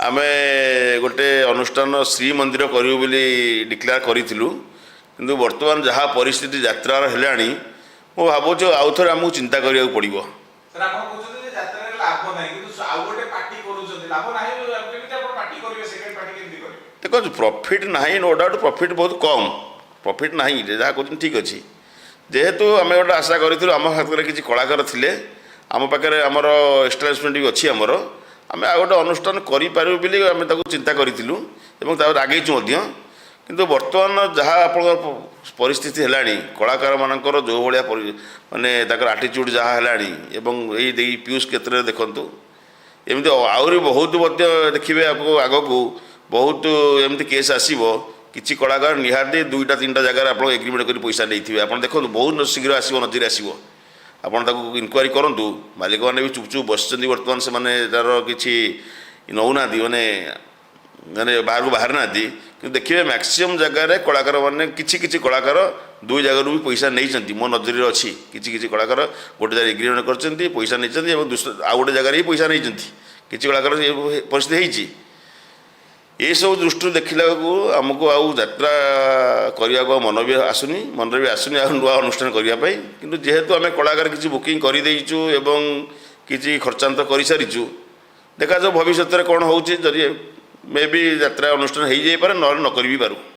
आमे गोटे अनुष्ठान श्रीमंदिर करूँ बोली डिक्लेयर करूँ किंतु वर्तमान जहाँ परिस्थिति यात्रार है मु भावुँ आउ थे आमको चिंता करा पड़ो। सर आप कहते हैं यात्रा लाभ ना कि आउ गोटे पार्टी करूँ लाभ ना पार्टी करेंगे सेकेंड पार्टी केमती करेंगे देखो प्रॉफिट ना नो डाउट प्रॉफिट बहुत कम प्रॉफिट ना जहाँ कहते ठीक अच्छे जेहेतु आम गोटे आशा करूँ आम हाथ में किसी कलाकार थे आम पाखे आमर एस्टाब्लिशमेंट भी अच्छी आमर आम आ गोटे अनुष्ठान करूँ बोली आम चिंता करूँ आगेचु किंतु वर्तमान जहाँ आप परिस्थिति है कलाकार मानकर जो भाया माने आटीट्यूड जहाँ है पीयूष क्षेत्र में देखूँ एमती आहरी बहुत देखिए आपको आग को बहुत एमती केस आसो किसी कलाकार निहाती दुईटा तीन टा जगह आप एग्रीमेंट कर पैसा नहीं आप देखो बहुत शीघ्र आसो नजर आसो आपड़ इनक्वारी करूँ मालिक मैंने भी चुप चुप बस बर्तमान से माने तार कि नौना माने माने बाहर को बाहर ना कि देखिए मैक्सिमम जगह कलाकार मैंने किसी कलाकार दुई जगह भी पैसा नहीं मो नजर अच्छी किसी कलाकार गोटे जगह एग्रीमेंट कर पैसा नहीं आउ गोटे जगह ही पैसा नहीं किसी कलाकार परिस्थिति ये सब दृष्टि देखला आमको आउ यात्रा करने को मन भी आसुनी मन भी आसुनी आ नुआ अनुष्ठान करने कि जेहेतु आम कलाकार किसी बुकिंग करदेचु एवं किसी खर्चांत कर सारीचु देखा जाओ भविष्य में कौन हो मे भी यात्रा अनुष्ठान हो जाए ना न कर भी पारू।